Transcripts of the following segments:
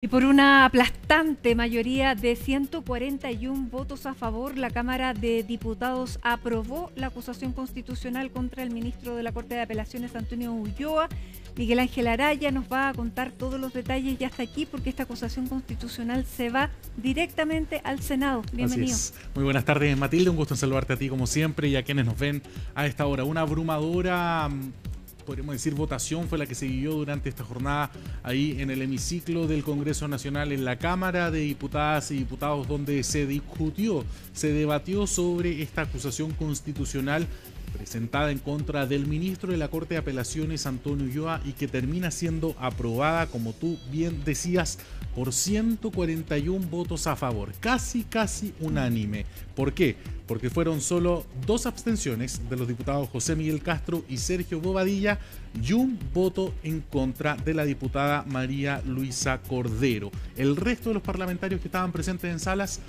Y por una aplastante mayoría de 141 votos a favor, la Cámara de Diputados aprobó la acusación constitucional contra el ministro de la Corte de Apelaciones, Antonio Ulloa. Miguel Ángel Araya nos va a contar todos los detalles ya hasta aquí, porque esta acusación constitucional se va directamente al Senado. Bienvenido. Así es. Muy buenas tardes, Matilde. Un gusto en saludarte a ti como siempre y a quienes nos ven a esta hora. Una abrumadora, podríamos decir, votación fue la que se vivió durante esta jornada ahí en el hemiciclo del Congreso Nacional, en la Cámara de Diputadas y Diputados, donde se discutió, se debatió sobre esta acusación constitucional presentada en contra del ministro de la Corte de Apelaciones, Antonio Ulloa, y que termina siendo aprobada, como tú bien decías, por 141 votos a favor, casi unánime. ¿Por qué? Porque fueron solo 2 abstenciones de los diputados José Miguel Castro y Sergio Bobadilla y un voto en contra de la diputada María Luisa Cordero. El resto de los parlamentarios que estaban presentes en salas,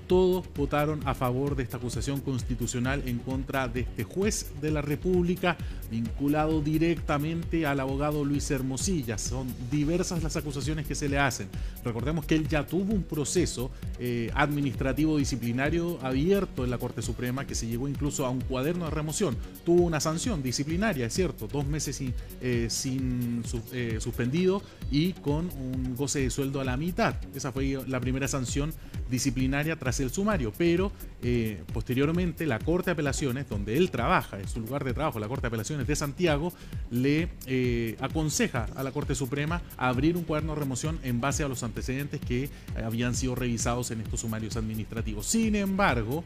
todos votaron a favor de esta acusación constitucional en contra de este juez de la República vinculado directamente al abogado Luis Hermosilla. Son diversas las acusaciones que se le hacen. Recordemos que él ya tuvo un proceso administrativo disciplinario abierto en la Corte Suprema, que se llegó incluso a un cuaderno de remoción. Tuvo una sanción disciplinaria, es cierto, 2 meses suspendido y con un goce de sueldo a la mitad. Esa fue la primera sanción disciplinaria tras el sumario, pero posteriormente la Corte de Apelaciones, donde él trabaja, en su lugar de trabajo, la Corte de Apelaciones de Santiago, le aconseja a la Corte Suprema abrir un cuaderno de remoción en base a los antecedentes que habían sido revisados en estos sumarios administrativos. Sin embargo,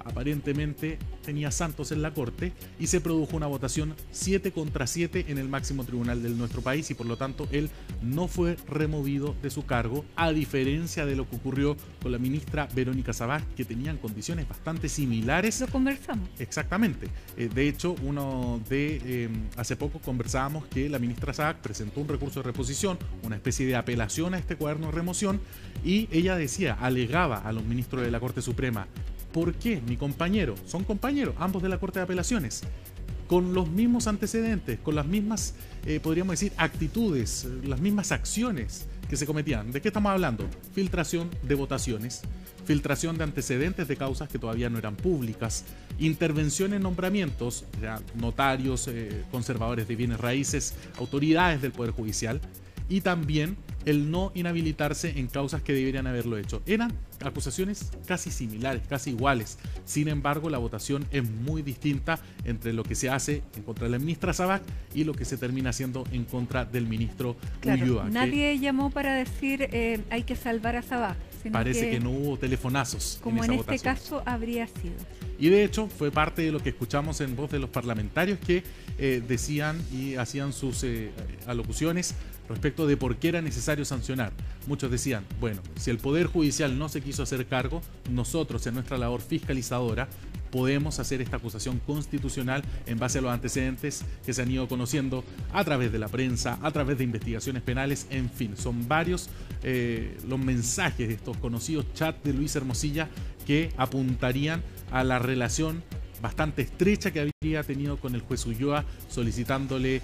aparentemente tenía santos en la Corte y se produjo una votación 7 contra 7 en el máximo tribunal de nuestro país, y por lo tanto él no fue removido de su cargo, a diferencia de lo que ocurrió con la ministra Verónica Sabaj, que tenían condiciones bastante similares. Lo conversamos. Exactamente. De hecho, hace poco conversábamos que la ministra Sabaj presentó un recurso de reposición, una especie de apelación a este cuaderno de remoción, y ella alegaba a los ministros de la Corte Suprema: ¿por qué mi compañero, son compañeros ambos de la Corte de Apelaciones, con los mismos antecedentes, con las mismas, podríamos decir, actitudes, las mismas acciones que se cometían? ¿De qué estamos hablando? Filtración de votaciones, filtración de antecedentes de causas que todavía no eran públicas, intervención en nombramientos, ya notarios, conservadores de bienes raíces, autoridades del Poder Judicial, y también el no inhabilitarse en causas que deberían haberlo hecho? Eran acusaciones casi similares, casi iguales. Sin embargo, la votación es muy distinta entre lo que se hace en contra de la ministra Sabaj y lo que se termina haciendo en contra del ministro Ulloa. Nadie llamó para decir hay que salvar a Sabaj. Parece que no hubo telefonazos como en esa este votación. caso habría sido. Y de hecho fue parte de lo que escuchamos en voz de los parlamentarios que decían y hacían sus alocuciones respecto de por qué era necesario sancionar. Muchos decían, bueno, si el Poder Judicial no se quiso hacer cargo, nosotros en nuestra labor fiscalizadora podemos hacer esta acusación constitucional en base a los antecedentes que se han ido conociendo a través de la prensa, a través de investigaciones penales, en fin. Son varios los mensajes de estos conocidos chats de Luis Hermosilla que apuntarían a la relación bastante estrecha que habría tenido con el juez Ulloa, solicitándole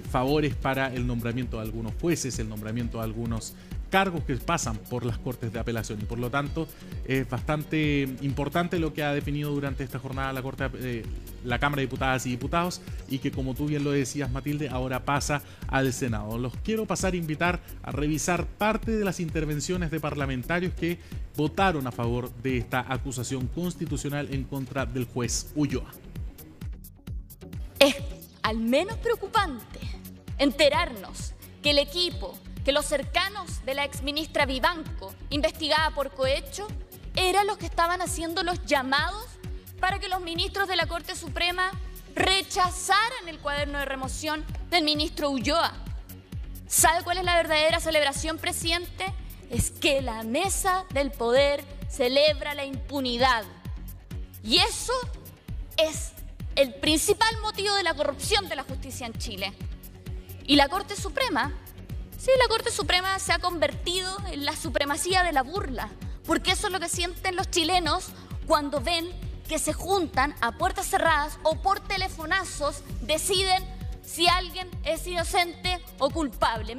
favores para el nombramiento de algunos jueces, el nombramiento de algunos cargos que pasan por las Cortes de Apelación, y por lo tanto es bastante importante lo que ha definido durante esta jornada la Cámara de Diputadas y Diputados, y que, como tú bien lo decías, Matilde, ahora pasa al Senado. Los quiero pasar a invitar a revisar parte de las intervenciones de parlamentarios que votaron a favor de esta acusación constitucional en contra del juez Ulloa. Es al menos preocupante enterarnos que el equipo, que los cercanos de la exministra Vivanco, investigada por cohecho, eran los que estaban haciendo los llamados para que los ministros de la Corte Suprema rechazaran el cuaderno de remoción del ministro Ulloa. ¿Sabe cuál es la verdadera celebración, presidente? Es que la mesa del poder celebra la impunidad. Y eso es el principal motivo de la corrupción de la justicia en Chile. Y la Corte Suprema, sí, la Corte Suprema se ha convertido en la supremacía de la burla, porque eso es lo que sienten los chilenos cuando ven que se juntan a puertas cerradas o por telefonazos deciden si alguien es inocente o culpable.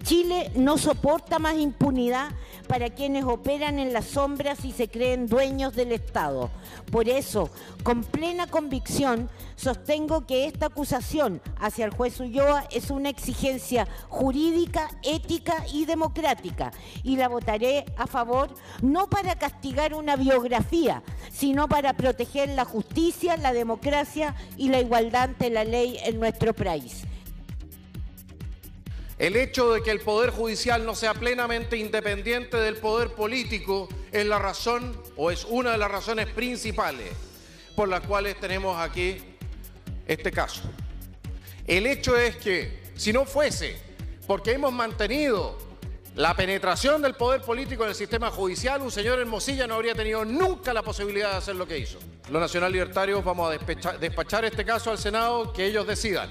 Chile no soporta más impunidad para quienes operan en las sombras y se creen dueños del Estado. Por eso, con plena convicción, sostengo que esta acusación hacia el juez Ulloa es una exigencia jurídica, ética y democrática, y la votaré a favor no para castigar una biografía, sino para proteger la justicia, la democracia y la igualdad ante la ley en nuestro país. El hecho de que el Poder Judicial no sea plenamente independiente del poder político es la razón, o es una de las razones principales por las cuales tenemos aquí este caso. El hecho es que, si no fuese porque hemos mantenido la penetración del poder político en el sistema judicial, un señor Hermosilla no habría tenido nunca la posibilidad de hacer lo que hizo. Los nacional libertarios vamos a despachar este caso al Senado, que ellos decidan,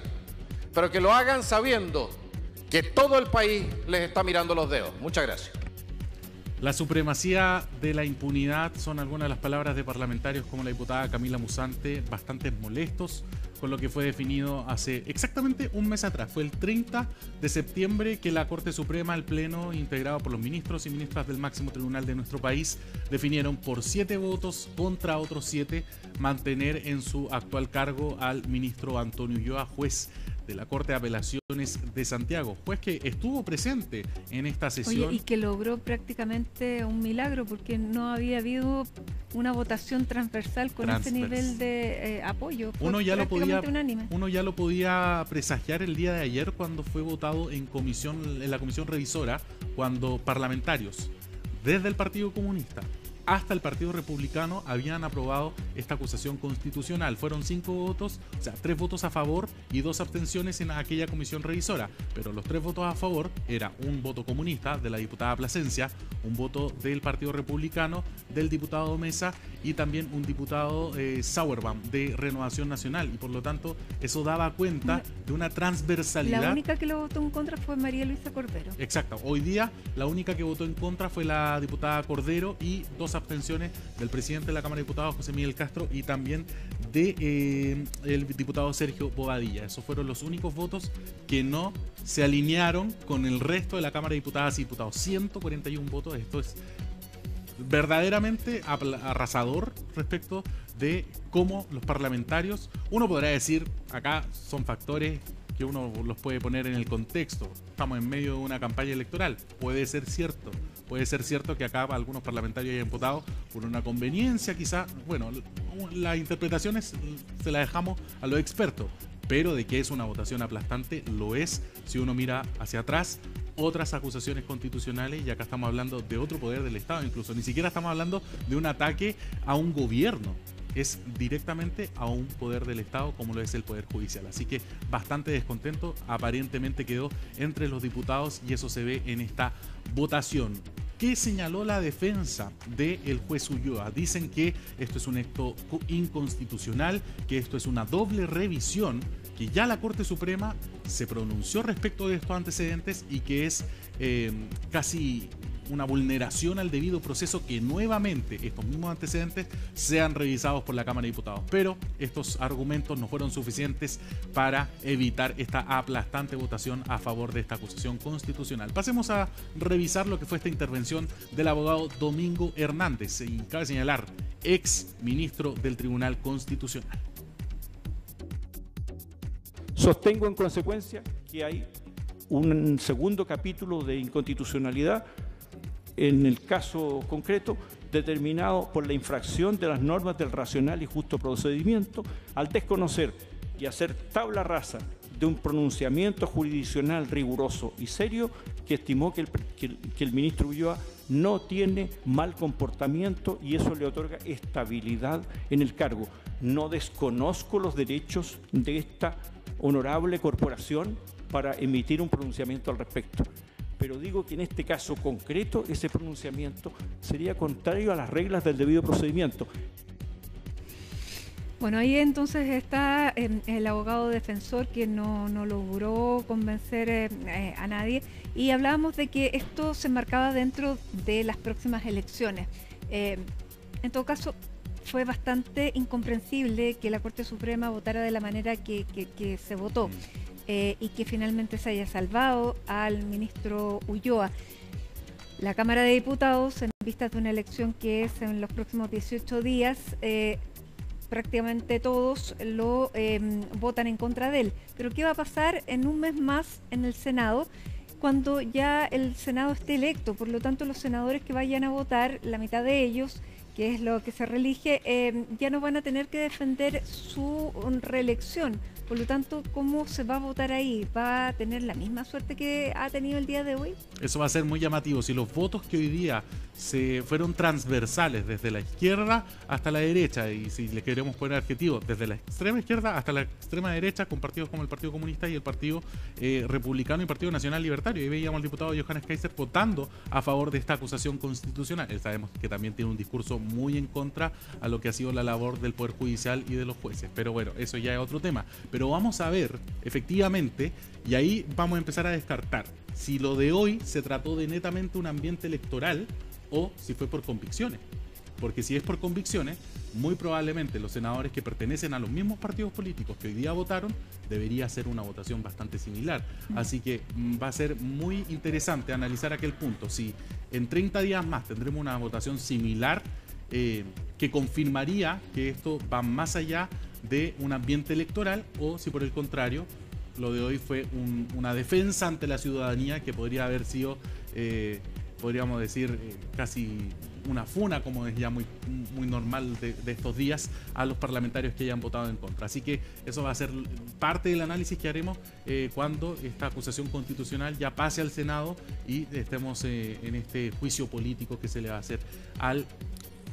pero que lo hagan sabiendo que todo el país les está mirando los dedos. Muchas gracias. La supremacía de la impunidad son algunas de las palabras de parlamentarios como la diputada Camila Musante, bastante molestos con lo que fue definido hace exactamente un mes atrás. Fue el 30 de septiembre que la Corte Suprema, el Pleno, integrado por los ministros y ministras del máximo tribunal de nuestro país, definieron por 7 votos contra otros 7 mantener en su actual cargo al ministro Antonio Ulloa, juez de la Corte de Apelaciones de Santiago, juez que estuvo presente en esta sesión. Oye, y que logró prácticamente un milagro, porque no había habido una votación transversal con ese nivel de apoyo. Uno ya lo podía presagiar el día de ayer cuando fue votado en la comisión revisora, cuando parlamentarios desde el Partido Comunista hasta el Partido Republicano habían aprobado esta acusación constitucional. Fueron 5 votos, o sea, 3 votos a favor y 2 abstenciones en aquella comisión revisora. Pero los 3 votos a favor era un voto comunista de la diputada Plasencia, un voto del Partido Republicano, del diputado Mesa y también un diputado Sauerbaum de Renovación Nacional. Y por lo tanto, eso daba cuenta de una transversalidad. La única que lo votó en contra fue María Luisa Cordero. Exacto. Hoy día, la única que votó en contra fue la diputada Cordero y 2 abstenciones del presidente de la Cámara de Diputados, José Miguel Castro, y también de el diputado Sergio Bobadilla. Esos fueron los únicos votos que no se alinearon con el resto de la Cámara de Diputadas y Diputados. 141 votos. Esto es verdaderamente arrasador respecto de cómo los parlamentarios, uno podrá decir, acá son factores que uno los puede poner en el contexto. Estamos en medio de una campaña electoral. Puede ser cierto que acá algunos parlamentarios hayan votado por una conveniencia, quizá. Bueno, las interpretaciones se las dejamos a los expertos, pero de que es una votación aplastante, lo es si uno mira hacia atrás. Otras acusaciones constitucionales, y acá estamos hablando de otro poder del Estado, incluso ni siquiera estamos hablando de un ataque a un gobierno, es directamente a un poder del Estado como lo es el Poder Judicial. Así que bastante descontento aparentemente quedó entre los diputados y eso se ve en esta votación. ¿Qué señaló la defensa del juez Ulloa? Dicen que esto es un acto inconstitucional, que esto es una doble revisión, que ya la Corte Suprema se pronunció respecto de estos antecedentes y que es casi una vulneración al debido proceso que nuevamente estos mismos antecedentes sean revisados por la Cámara de Diputados. Pero estos argumentos no fueron suficientes para evitar esta aplastante votación a favor de esta acusación constitucional. Pasemos a revisar lo que fue esta intervención del abogado Domingo Hernández, y cabe señalar, ex ministro del Tribunal Constitucional. Sostengo en consecuencia que hay un segundo capítulo de inconstitucionalidad en el caso concreto determinado por la infracción de las normas del racional y justo procedimiento al desconocer y hacer tabla rasa de un pronunciamiento jurisdiccional riguroso y serio que estimó que el ministro Ulloa no tiene mal comportamiento y eso le otorga estabilidad en el cargo. No desconozco los derechos de esta honorable corporación para emitir un pronunciamiento al respecto. Pero digo que en este caso concreto ese pronunciamiento sería contrario a las reglas del debido procedimiento. Bueno, ahí entonces está el abogado defensor que no logró convencer a nadie, y hablábamos de que esto se enmarcaba dentro de las próximas elecciones. En todo caso, fue bastante incomprensible que la Corte Suprema votara de la manera que se votó. y que finalmente se haya salvado al ministro Ulloa. La Cámara de Diputados, en vistas de una elección que es en los próximos 18 días, prácticamente todos lo votan en contra de él. Pero ¿qué va a pasar en un mes más en el Senado, cuando ya el Senado esté electo? Por lo tanto, los senadores que vayan a votar, la mitad de ellos, que es lo que se reelige, ya no van a tener que defender su reelección. Por lo tanto, ¿cómo se va a votar ahí? ¿Va a tener la misma suerte que ha tenido el día de hoy? Eso va a ser muy llamativo. Si los votos que hoy día se fueron transversales desde la izquierda hasta la derecha, y si le queremos poner adjetivo, desde la extrema izquierda hasta la extrema derecha, con partidos como el Partido Comunista y el Partido Republicano y Partido Nacional Libertario. Y veíamos al diputado Johannes Kaiser votando a favor de esta acusación constitucional. Sabemos que también tiene un discurso muy en contra a lo que ha sido la labor del Poder Judicial y de los jueces. Pero bueno, eso ya es otro tema. Pero vamos a ver, efectivamente, y ahí vamos a empezar a descartar si lo de hoy se trató de netamente un ambiente electoral o si fue por convicciones. Porque si es por convicciones, muy probablemente los senadores que pertenecen a los mismos partidos políticos que hoy día votaron, debería ser una votación bastante similar. Así que va a ser muy interesante analizar aquel punto. Si en 30 días más tendremos una votación similar, que confirmaría que esto va más allá de un ambiente electoral, o si por el contrario lo de hoy fue una defensa ante la ciudadanía que podría haber sido, podríamos decir, casi una funa, como es ya muy normal de estos días, a los parlamentarios que hayan votado en contra. Así que eso va a ser parte del análisis que haremos cuando esta acusación constitucional ya pase al Senado y estemos en este juicio político que se le va a hacer al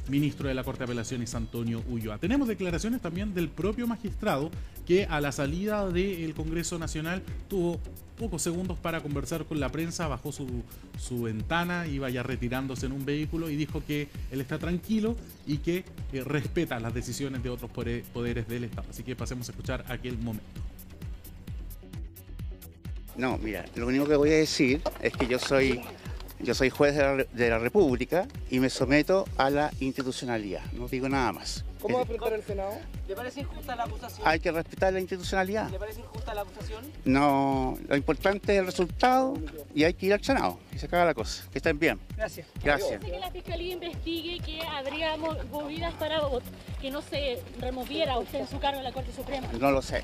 ministro de la Corte de Apelaciones, Antonio Ulloa. Tenemos declaraciones también del propio magistrado, que a la salida del Congreso Nacional tuvo pocos segundos para conversar con la prensa, bajó su ventana, iba ya retirándose en un vehículo y dijo que él está tranquilo y que respeta las decisiones de otros poderes del Estado. Así que pasemos a escuchar aquel momento. No, mira, lo único que voy a decir es que yo soy juez de la República y me someto a la institucionalidad, no digo nada más. ¿Cómo va a enfrentar el Senado? ¿Le parece injusta la acusación? Hay que respetar la institucionalidad. ¿Le parece injusta la acusación? No, lo importante es el resultado y hay que ir al Senado y se acaba la cosa. Que estén bien. Gracias. Gracias. Que la Fiscalía investigue que habría movidas para que no se removiera usted en su cargo en la Corte Suprema. No lo sé.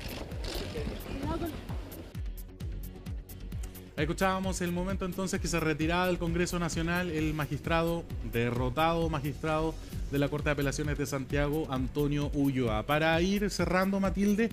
Escuchábamos el momento entonces que se retiraba del Congreso Nacional el derrotado magistrado de la Corte de Apelaciones de Santiago, Antonio Ulloa. Para ir cerrando, Matilde,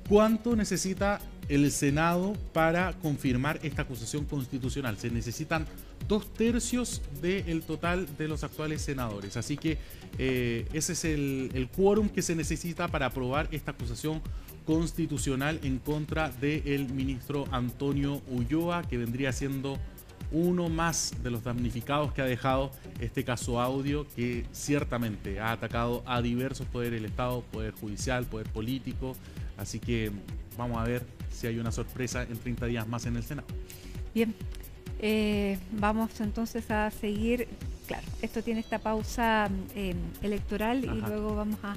¿cuánto necesita el Senado para confirmar esta acusación constitucional? Se necesitan 2/3 del total de los actuales senadores. Así que ese es el quórum que se necesita para aprobar esta acusación constitucional en contra del ministro Antonio Ulloa, que vendría siendo uno más de los damnificados que ha dejado este caso Audio, que ciertamente ha atacado a diversos poderes del Estado, poder judicial, poder político. Así que vamos a ver si hay una sorpresa en 30 días más en el Senado. Bien, vamos entonces a seguir. Claro, esto tiene esta pausa electoral. Ajá. Y luego vamos a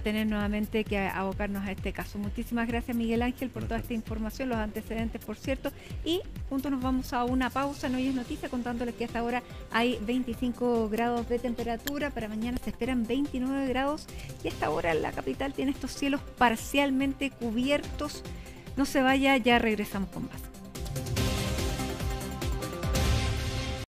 tener nuevamente que abocarnos a este caso. Muchísimas gracias, Miguel Ángel, por toda esta información, los antecedentes, por cierto. Y juntos nos vamos a una pausa en Hoy es Noticia, contándoles que hasta ahora hay 25 grados de temperatura. Para mañana se esperan 29 grados. Y hasta ahora la capital tiene estos cielos parcialmente cubiertos. No se vaya, ya regresamos con más.